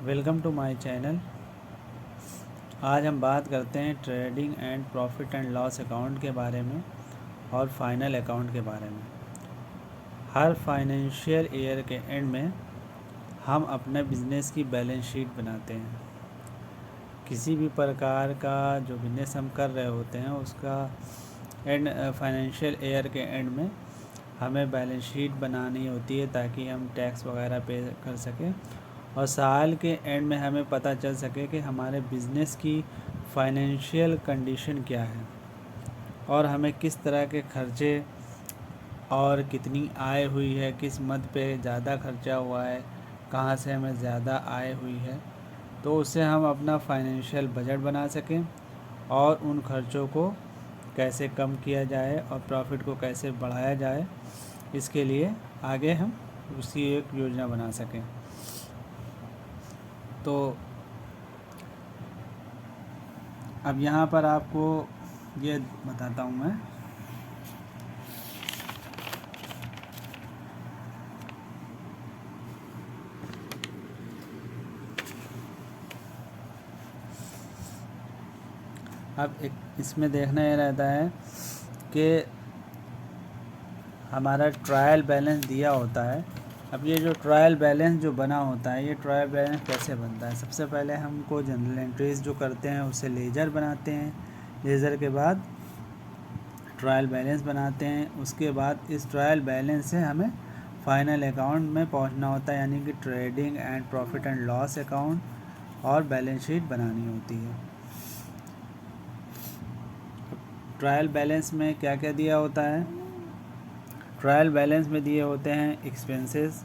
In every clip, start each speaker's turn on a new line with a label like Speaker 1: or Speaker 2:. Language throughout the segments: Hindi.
Speaker 1: Welcome to my channel. आज हम बात करते हैं trading and profit and loss account के बारे में और फाइनल अकाउंट के बारे में। हर फाइनेंशियल ईयर के एंड में हम अपने बिजनेस की बैलेंस शीट बनाते हैं। किसी भी प्रकार का जो बिजनेस हम कर रहे होते हैं उसका एंड फाइनेंशियल ईयर के एंड में हमें बैलेंस शीट बनानी होती है ताकि हम टैक्स वगैरह पे कर सकें और साल के एंड में हमें पता चल सके कि हमारे बिज़नेस की फाइनेंशियल कंडीशन क्या है और हमें किस तरह के खर्चे और कितनी आय हुई है, किस मद पे ज़्यादा खर्चा हुआ है, कहाँ से हमें ज़्यादा आय हुई है, तो उससे हम अपना फाइनेंशियल बजट बना सकें और उन खर्चों को कैसे कम किया जाए और प्रॉफिट को कैसे बढ़ाया जाए, इसके लिए आगे हम उसकी एक योजना बना सकें। तो अब यहाँ पर आपको ये बताता हूँ मैं। अब एक इसमें देखना ये रहता है कि हमारा ट्रायल बैलेंस दिया होता है। अब ये जो ट्रायल बैलेंस जो बना होता है, ये ट्रायल बैलेंस कैसे बनता है? सबसे पहले हमको जनरल एंट्रीज जो करते हैं उससे लेजर बनाते हैं। लेजर के बाद ट्रायल बैलेंस बनाते हैं। उसके बाद इस ट्रायल बैलेंस से हमें फाइनल अकाउंट में पहुंचना होता है, यानी कि trading and profit and loss account और बैलेंस शीट बनानी होती है। ट्रायल बैलेंस में क्या क्या दिया होता है? ट्रायल बैलेंस में दिए होते हैं एक्सपेंसेस,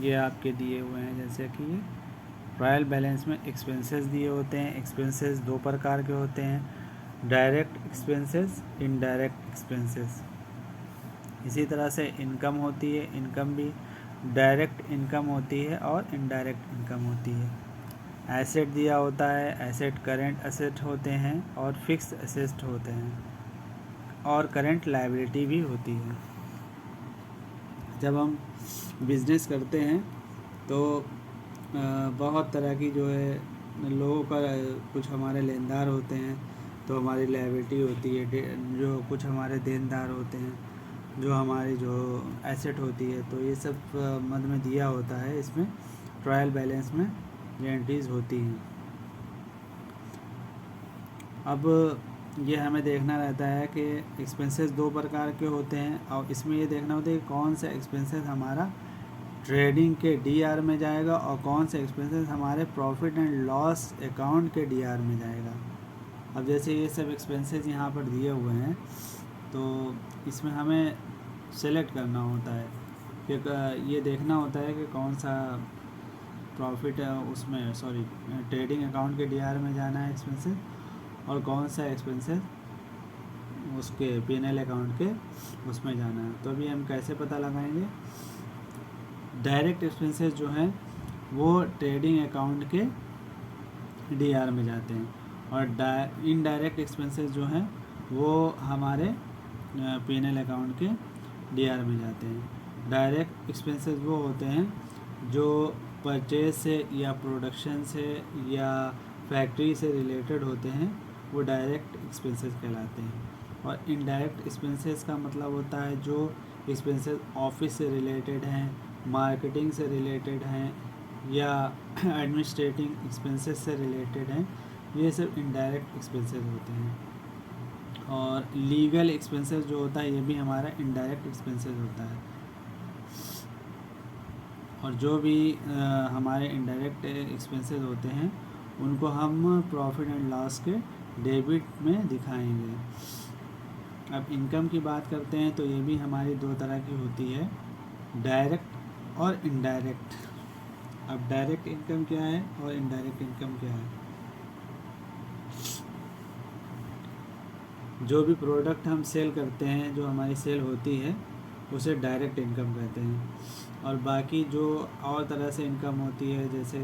Speaker 1: ये आपके दिए हुए हैं। जैसे कि ट्रायल बैलेंस में एक्सपेंसेस दिए होते हैं। एक्सपेंसेस दो प्रकार के होते हैं, डायरेक्ट एक्सपेंसेस, इनडायरेक्ट एक्सपेंसेस। इसी तरह से इनकम होती है, इनकम भी डायरेक्ट इनकम होती है और इनडायरेक्ट इनकम होती है। एसेट दिया होता है, एसेट करेंट एसेट होते हैं और फिक्स्ड एसेट होते हैं और करेंट लायबिलिटी भी होती है। जब हम बिज़नेस करते हैं तो बहुत तरह की जो है लोगों का कुछ हमारे लेनदार होते हैं तो हमारी लायबिलिटी होती है, जो कुछ हमारे देनदार होते हैं जो हमारी जो एसेट होती है। तो ये सब मद में दिया होता है। इसमें ट्रायल बैलेंस में ये एंट्रीज होती हैं। अब ये हमें देखना रहता है कि एक्सपेंसेस दो प्रकार के होते हैं और इसमें ये देखना होता है कि कौन सा एक्सपेंसेस हमारा ट्रेडिंग के डीआर में जाएगा और कौन सा एक्सपेंसेस हमारे प्रॉफिट एंड लॉस अकाउंट के डीआर में जाएगा। अब जैसे ये सब एक्सपेंसेस यहाँ पर दिए हुए हैं तो इसमें हमें सेलेक्ट करना होता है कि ये देखना होता है कि कौन सा प्रॉफिट उसमें ट्रेडिंग अकाउंट के डीआर में जाना है एक्सपेंसेस और कौन सा एक्सपेंसेस उसके पीएनएल अकाउंट के उसमें जाना है। तो अभी हम कैसे पता लगाएंगे? डायरेक्ट एक्सपेंसेस जो हैं वो ट्रेडिंग अकाउंट के डीआर में जाते हैं और इनडायरेक्ट एक्सपेंसेस जो हैं वो हमारे पीएनएल अकाउंट के डीआर में जाते हैं। डायरेक्ट एक्सपेंसेस वो होते हैं जो परचेज से या प्रोडक्शन से या फैक्ट्री से रिलेटेड होते हैं, वो डायरेक्ट एक्सपेंसेस कहलाते हैं। और इनडायरेक्ट एक्सपेंसेस का मतलब होता है जो एक्सपेंसेस ऑफिस से रिलेटेड हैं, मार्केटिंग से रिलेटेड हैं या एडमिनिस्ट्रेटिंग एक्सपेंसेस से रिलेटेड हैं, ये सब इनडायरेक्ट एक्सपेंसेस होते हैं। और लीगल एक्सपेंसेस जो होता है ये भी हमारा इनडायरेक्ट एक्सपेंसेस होता है। और जो भी हमारे इनडायरेक्ट एक्सपेंसेस होते हैं उनको हम प्रॉफिट एंड लॉस के डेबिट में दिखाएंगे। अब इनकम की बात करते हैं तो ये भी हमारी दो तरह की होती है, डायरेक्ट और इनडायरेक्ट। अब डायरेक्ट इनकम क्या है और इनडायरेक्ट इनकम क्या है? जो भी प्रोडक्ट हम सेल करते हैं, जो हमारी सेल होती है, उसे डायरेक्ट इनकम कहते हैं। और बाकी जो और तरह से इनकम होती है, जैसे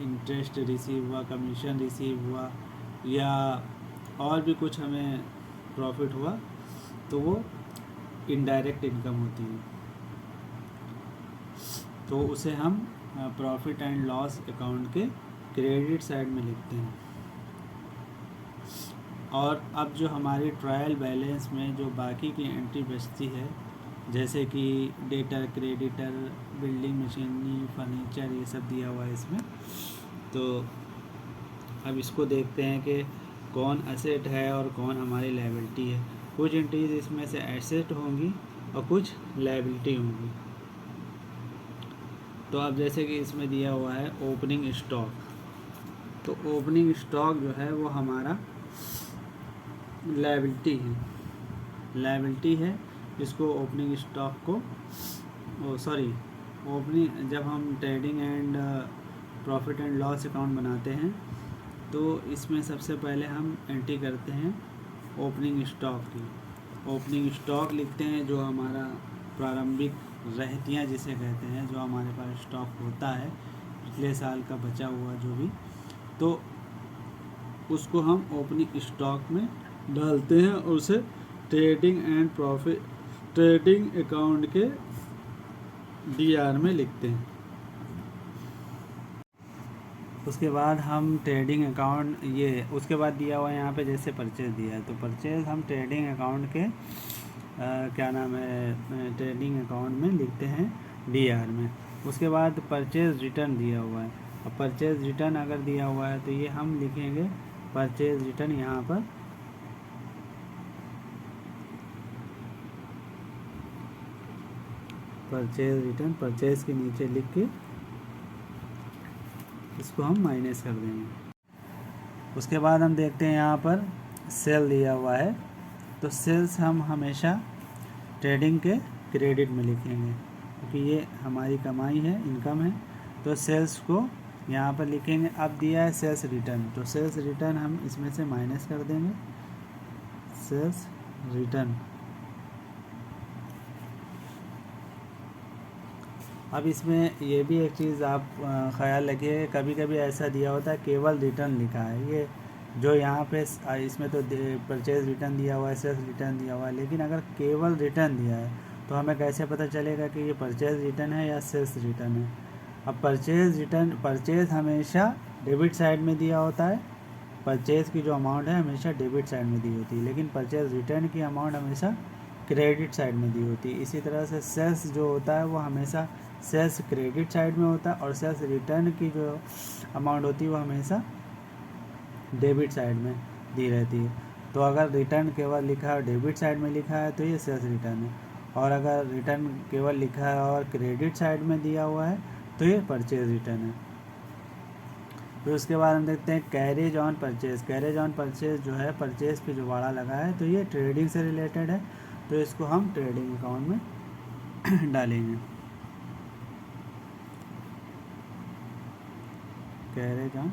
Speaker 1: इंटरेस्ट रिसीव हुआ, कमीशन रिसीव हुआ या और भी कुछ हमें प्रॉफिट हुआ, तो वो इनडायरेक्ट इनकम होती है। तो उसे हम प्रॉफिट एंड लॉस अकाउंट के क्रेडिट साइड में लिखते हैं। और अब जो हमारी ट्रायल बैलेंस में जो बाकी की एंट्री बचती है, जैसे कि debtor, creditor, building machinery, furniture, ये सब दिया हुआ है इसमें। तो अब इसको देखते हैं कि कौन एसेट है और कौन हमारी लायबिलिटी है। कुछ एंट्रीज इसमें से एसेट होंगी और कुछ लायबिलिटी होंगी। तो अब जैसे कि इसमें दिया हुआ है ओपनिंग स्टॉक, तो ओपनिंग स्टॉक जो है वो हमारा लायबिलिटी है। इसको ओपनिंग स्टॉक को ओपनिंग, जब हम trading and profit and loss account बनाते हैं तो इसमें सबसे पहले हम एंट्री करते हैं ओपनिंग स्टॉक की। ओपनिंग स्टॉक लिखते हैं, जो हमारा प्रारंभिक रहतियाँ जिसे कहते हैं, जो हमारे पास स्टॉक होता है पिछले साल का बचा हुआ जो भी, तो उसको हम ओपनिंग स्टॉक में डालते हैं और उसे ट्रेडिंग अकाउंट के डीआर में लिखते हैं। उसके बाद हम ट्रेडिंग अकाउंट, ये उसके बाद दिया हुआ है यहाँ पे जैसे परचेज दिया है, तो परचेज हम ट्रेडिंग अकाउंट के ट्रेडिंग अकाउंट में लिखते हैं डीआर में। उसके बाद परचेज रिटर्न दिया हुआ है। अब परचेज रिटर्न अगर दिया हुआ है तो ये हम लिखेंगे परचेज रिटर्न, यहाँ पर परचेज रिटर्न, परचेज के नीचे लिख के इसको हम माइनस कर देंगे। उसके बाद हम देखते हैं यहाँ पर सेल दिया हुआ है, तो सेल्स हम हमेशा ट्रेडिंग के क्रेडिट में लिखेंगे क्योंकि ये हमारी कमाई है, इनकम है। तो सेल्स को यहाँ पर लिखेंगे। अब दिया है सेल्स रिटर्न, तो सेल्स रिटर्न हम इसमें से माइनस कर देंगे, सेल्स रिटर्न। अब इसमें ये भी एक चीज़ आप ख़याल रखिए, कभी कभी ऐसा दिया होता है केवल रिटर्न लिखा है, ये जो यहाँ पे इसमें तो परचेज रिटर्न दिया हुआ है, सेल्स रिटर्न दिया हुआ है, लेकिन अगर केवल रिटर्न दिया है तो हमें कैसे पता चलेगा कि ये परचेज रिटर्न है या सेल्स रिटर्न है। अब परचेज रिटर्न, परचेज हमेशा डेबिट साइड में दिया होता है, परचेज की जो अमाउंट है हमेशा डेबिट साइड में दी होती है, लेकिन परचेज रिटर्न की अमाउंट हमेशा क्रेडिट साइड में दी होती है। इसी तरह से सेल्स जो होता है वो हमेशा सेल्स क्रेडिट साइड में होता है और सेल्स रिटर्न की जो अमाउंट होती है वो हमेशा डेबिट साइड में दी रहती है। तो अगर रिटर्न केवल लिखा है और डेबिट साइड में लिखा है तो ये सेल्स रिटर्न है, और अगर रिटर्न केवल लिखा है और क्रेडिट साइड में दिया हुआ है तो ये परचेज रिटर्न है। फिर उसके बाद हम देखते हैं carriage on purchase. Carriage on purchase जो है, परचेज पे जो वाड़ा लगा है तो ये ट्रेडिंग से रिलेटेड है, तो इसको हम ट्रेडिंग अकाउंट में डालेंगे। कैरेज ऑन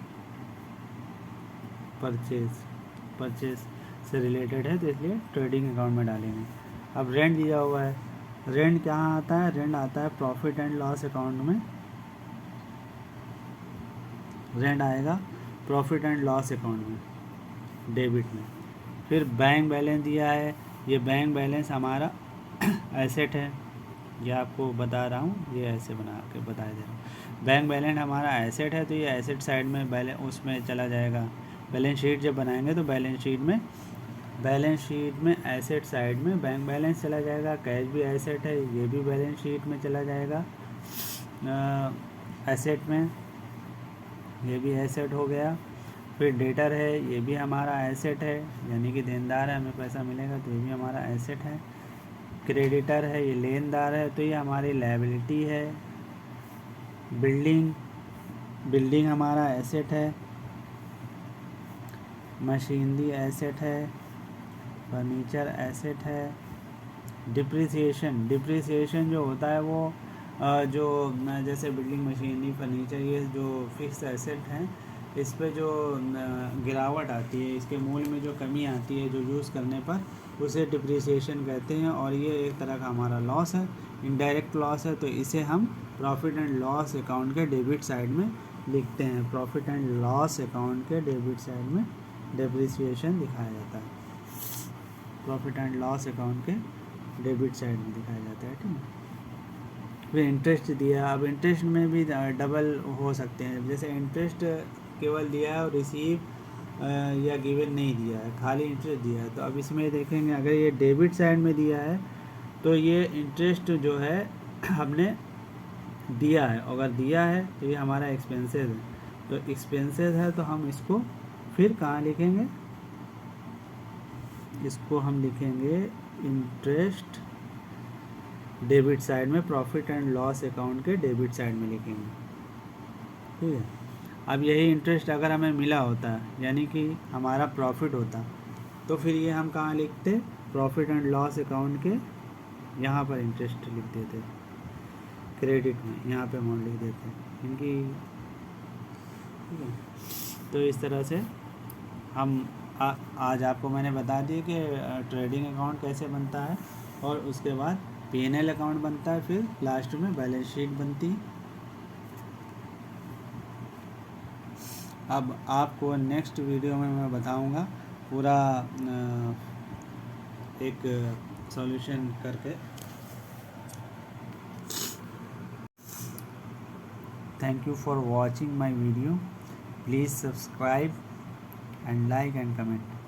Speaker 1: परचेज से रिलेटेड है तो इसलिए ट्रेडिंग अकाउंट में डालेंगे। अब रेंट दिया हुआ है, रेंट कहाँ आता है, रेंट आता है प्रॉफिट एंड लॉस अकाउंट में, रेंट आएगा प्रॉफिट एंड लॉस अकाउंट में, डेबिट में। फिर बैंक बैलेंस दिया है, ये बैंक बैलेंस हमारा एसेट है, ये आपको बता रहा हूँ, ये ऐसे बना के बता दे रहा हूँ। बैंक बैलेंस हमारा एसेट है तो ये एसेट साइड में उसमें चला जाएगा। बैलेंस शीट जब बनाएंगे तो बैलेंस शीट में एसेट साइड में बैंक बैलेंस चला जाएगा। कैश भी एसेट है, ये भी बैलेंस शीट में चला जाएगा एसेट में, ये भी एसेट हो गया। फिर डेटर है, ये भी हमारा एसेट है, यानी कि देनदार है, हमें पैसा मिलेगा तो ये भी हमारा एसेट है। क्रेडिटर है, ये लेनदार है तो ये हमारी लायबिलिटी है। बिल्डिंग हमारा एसेट है, मशीनरी एसेट है, फर्नीचर एसेट है। डिप्रिसिएशन जो होता है वो जो जैसे बिल्डिंग मशीनरी फर्नीचर ये जो फिक्स एसेट हैं, इस पे जो गिरावट आती है, इसके मूल्य में जो कमी आती है जो यूज़ करने पर, उसे डिप्रिसिएशन कहते हैं। और ये एक तरह का हमारा लॉस है, इनडायरेक्ट लॉस है, तो इसे हम प्रॉफिट एंड लॉस अकाउंट के डेबिट साइड में लिखते हैं। प्रॉफिट एंड लॉस अकाउंट के डेबिट साइड में डिप्रिसिएशन दिखाया जाता है, प्रॉफिट एंड लॉस अकाउंट के डेबिट साइड में दिखाया जाता है, ठीक है। फिर इंटरेस्ट दिया। अब इंटरेस्ट में भी डबल हो सकते हैं, जैसे इंटरेस्ट केवल दिया है और रिसीव या गिवन नहीं दिया है, खाली इंटरेस्ट दिया है। तो अब इसमें देखेंगे अगर ये डेबिट साइड में दिया है तो ये इंटरेस्ट जो है हमने दिया है, अगर दिया है तो ये हमारा एक्सपेंसेस है। तो एक्सपेंसेस है तो हम इसको फिर कहाँ लिखेंगे, इसको हम लिखेंगे इंटरेस्ट डेबिट साइड में, प्रॉफिट एंड लॉस अकाउंट के डेबिट साइड में लिखेंगे। ठीक है। अब यही इंटरेस्ट अगर हमें मिला होता यानी कि हमारा प्रॉफिट होता तो फिर ये हम कहाँ लिखते, प्रॉफिट एंड लॉस अकाउंट के यहाँ पर इंटरेस्ट लिख देते, क्रेडिट में यहाँ पे अमाउंट लिख देते इनकी। ठीक है। तो इस तरह से हम आज आपको मैंने बता दिया कि ट्रेडिंग अकाउंट कैसे बनता है, और उसके बाद P&L अकाउंट बनता है, फिर लास्ट में बैलेंस शीट बनती है। अब आपको नेक्स्ट वीडियो में मैं बताऊंगा पूरा एक सॉल्यूशन करके। Thank you for watching my video, please subscribe and like and comment.